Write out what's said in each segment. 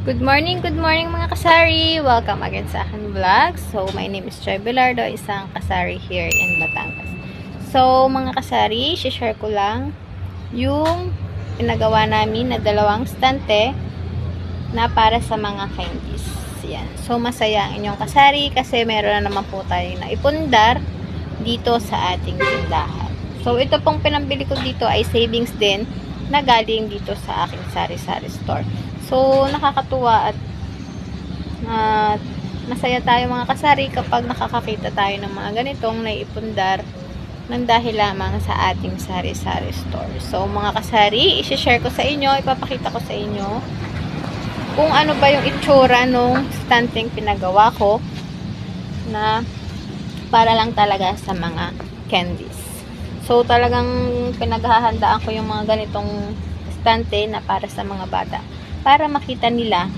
Good morning mga kasari! Welcome again sa akin vlog. So, my name is Joy Belardo, isang kasari here in Batangas. So, mga kasari, share ko lang yung pinagawa namin na dalawang stante na para sa mga candies. Yan. So, masaya ang inyong kasari kasi meron na naman po tayo na ipundar dito sa ating tindahan. So, ito pong pinambili ko dito ay savings din na galing dito sa aking sari-sari store. So, nakakatuwa at masaya tayo mga kasari kapag nakakakita tayo ng mga ganitong naipundar ng dahil lamang sa ating sari-sari store. So, mga kasari, isi-share ko sa inyo, ipapakita ko sa inyo kung ano ba yung itsura nung stunting pinagawa ko na para lang talaga sa mga candies. So, talagang pinaghahandaan ko yung mga ganitong stante na para sa mga bata, para makita nila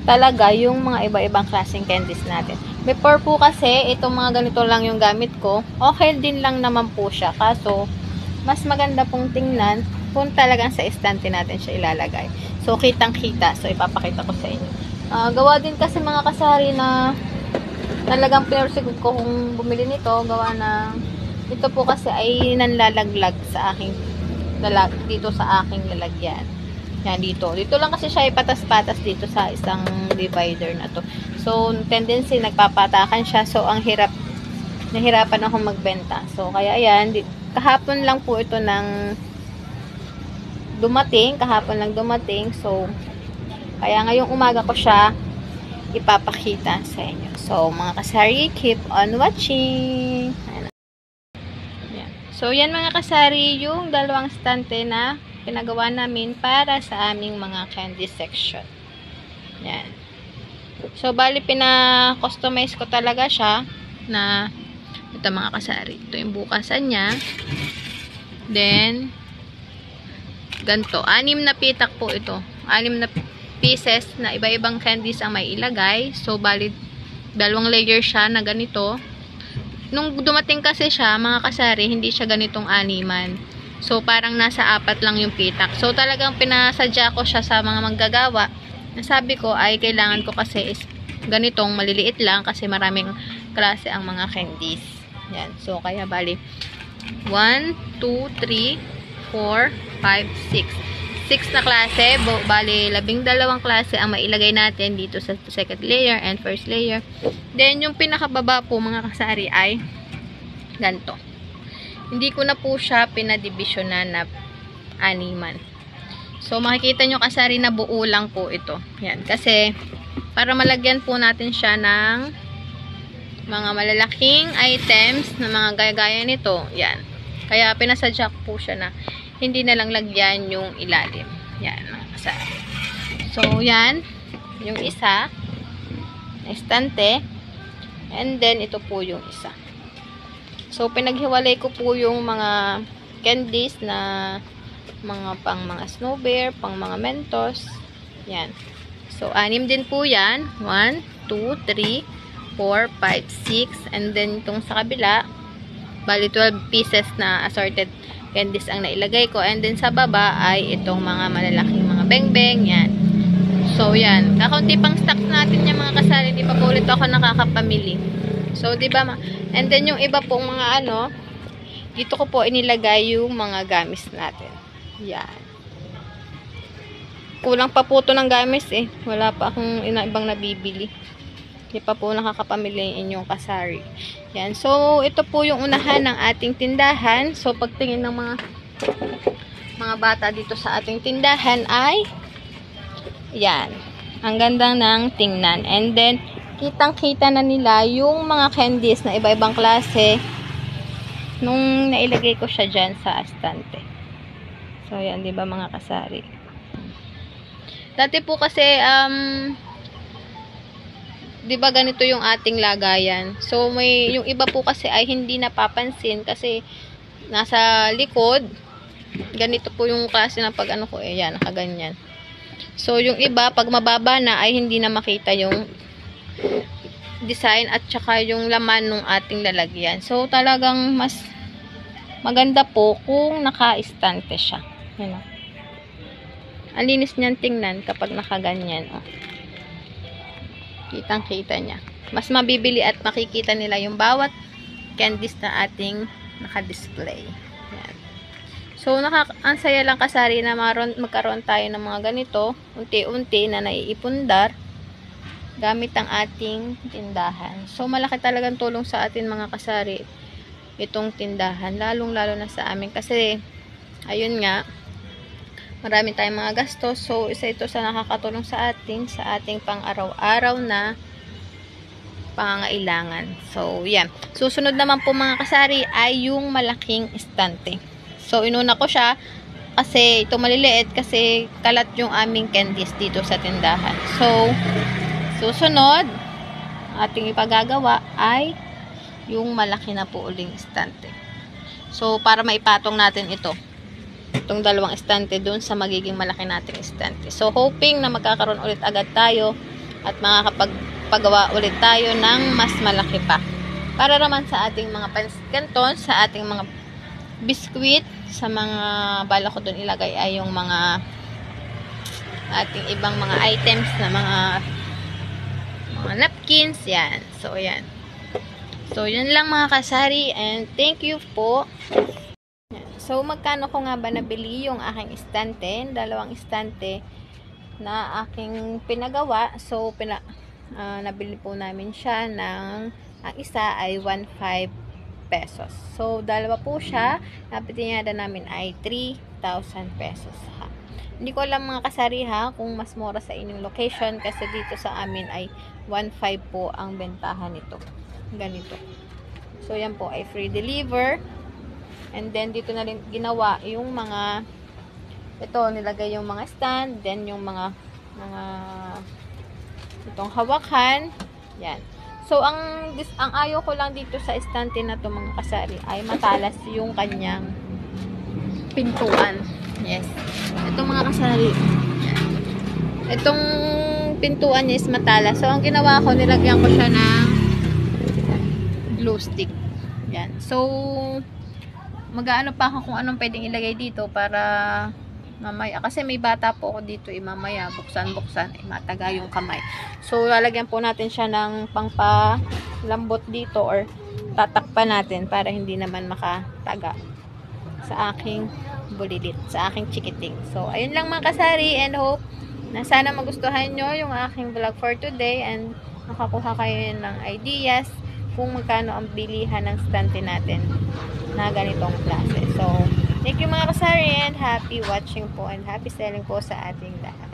talaga yung mga iba-ibang klaseng candies natin. Before po kasi, itong mga ganito lang yung gamit ko, okay din lang naman po siya. Kaso, mas maganda pong tingnan kung talagang sa estante natin siya ilalagay. So, kitang-kita. So, ipapakita ko sa inyo. Gawa din kasi mga kasari na talagang pinursigod ko kung bumili nito. Gawa na, ito po kasi ay nanlalaglag sa aking, dito sa aking lalagyan. Yan, dito. Dito lang kasi siya ipatas-patas dito sa isang divider na to. So, tendency, nagpapatakan siya. So, ang hirap, nahirapan akong magbenta. So, kaya yan, kahapon lang po ito ng dumating. Kahapon lang dumating. So, kaya ngayong umaga ko siya ipapakita sa inyo. So, mga kasari, keep on watching. Yan. So, yan mga kasari, yung dalawang stante na pinagawa namin para sa aming mga candy section. Yan. So, bali, pina-customize ko talaga siya na ito mga kasari. Ito yung bukasan niya. Then, ganito. 6 na pitak po ito. 6 na pieces na iba-ibang candies ang may ilagay. So, bali, 2 layer siya na ganito. Nung dumating kasi siya, mga kasari, hindi siya ganitong 6. So, parang nasa 4 lang yung pitak. So, talagang pinasadya ko siya sa mga manggagawa. Nasabi ko ay kailangan ko kasi is ganitong maliliit lang kasi maraming klase ang mga candies. Yan. So, kaya bali 1, 2, 3, 4, 5, 6. 6 na klase. Bali, 12 klase ang mailagay natin dito sa second layer and first layer. Then, yung pinakababa po mga kasari ay ganito. Hindi ko na po siya pinadivisionan na 6. So, makikita nyo kasari na buo lang po ito. Yan. Kasi, para malagyan po natin siya ng mga malalaking items na mga gaya-gaya nito. Yan. Kaya, pinasadya ko po siya na hindi na lang lagyan yung ilalim. Yan, mga kasari. So, yan. Yung isa. Estante. And then, ito po yung isa. So, pinaghiwalay ko po yung mga candies na mga Snow Bear, pang mga Mentos. Yan. So, 6 din po yan. 1, 2, 3, 4, 5, 6. And then, itong sa kabila, bali 12 pieces na assorted candies ang nailagay ko. And then, sa baba ay itong mga malalaking mga beng-beng. Yan. So, yan. Kakaunti pang stocks natin yung mga kasali. Di pa po ulit ako nakakapamili. So, di ba? And then, yung iba pong mga dito ko po inilagay yung mga gamis natin. Yan. Kulang pa po ito ng gamis eh. Wala pa akong ibang nabibili. Di pa po nakakapamili inyong kasari. Yan. So, ito po yung unahan ng ating tindahan. So, pagtingin ng mga bata dito sa ating tindahan ay yan. Ang ganda ng tingnan. And then, kitang-kita na nila yung mga candies na iba-ibang klase nung nailagay ko siya dyan sa estante. So, yan, di ba mga kasari? Dati po kasi, di ba ganito yung ating lagayan? So, yung iba po kasi ay hindi napapansin kasi nasa likod, ganito po yung klase ng pag ano ko, yan, nakaganyan. So, yung iba, pag mababa na, ay hindi na makita yung design at saka yung laman ng ating lalagyan. So, talagang mas maganda po kung naka-estante siya. Yan o. Ang linis niyan tingnan kapag nakaganyan. O. Kitang-kita niya. Mas mabibili at makikita nila yung bawat candies na ating naka-display. Yan. So, ang saya lang kasari na magkaroon tayo ng mga ganito, unti-unti na naiipundar gamit ang ating tindahan. So, malaki talagang tulong sa atin mga kasari itong tindahan, lalong-lalo na sa amin kasi, ayun nga, marami tayong mga gastos. So, isa ito sa nakakatulong sa atin, sa ating pang-araw-araw na pangangailangan. So, yan. Susunod naman po mga kasari ay yung malaking estante. So, inuna ko siya kasi ito maliliit kasi kalat yung aming candies dito sa tindahan. So, susunod, ating ipagagawa ay yung malaki na po uling estante. So, para maipatong natin itong dalawang estante dun sa magiging malaki nating estante. So, hoping na magkakaroon ulit agad tayo at makakapagpagawa ulit tayo ng mas malaki pa. Para naman sa ating mga canton, sa ating mga biskwit, sa mga bala ko dun ilagay ay yung mga ating ibang mga items na mga napkins, yan. So, yan. So, yun lang mga kasari and thank you po. Yan. So, magkano ko nga ba nabili yung aking estante, dalawang estante na aking pinagawa. So, nabili po namin siya ng, ang isa ay 1,500 pesos. So, dalawa po siya. Napitinada namin ay 3,000 pesos. Ha. Hindi ko alam mga kasari ha, kung mas mura sa inyong location kasi dito sa amin ay 1,500 po ang bentahan nito. Ganito. So, yan po ay free deliver. And then, dito na rin ginawa yung mga ito, nilagay yung mga stand. Then, yung mga itong hawakan. Yan. So, ang ayaw ko lang dito sa estante na to mga kasari ay matalas yung kanyang pintuan. Yes. Itong mga kasari. Yan. Itong pintuan niya is matalas. So, ang ginawa ko, nilagyan ko siya ng glue stick. Yan. So, mag-aano pa ako kung anong pwedeng ilagay dito para mamaya. Kasi may bata po ako dito. Mamaya, buksan-buksan. Mataga yung kamay. So, lalagyan po natin siya ng pangpalambot dito or tatakpan natin para hindi naman makataga sa aking bulilit, sa aking chikiting. So, ayun lang mga kasari and hope na sana magustuhan nyo yung aking vlog for today and makakuha kayo ng ideas kung magkano ang bilihan ng stante natin na ganitong klase. So, thank you mga kasari and happy watching po and happy selling po sa ating lahat.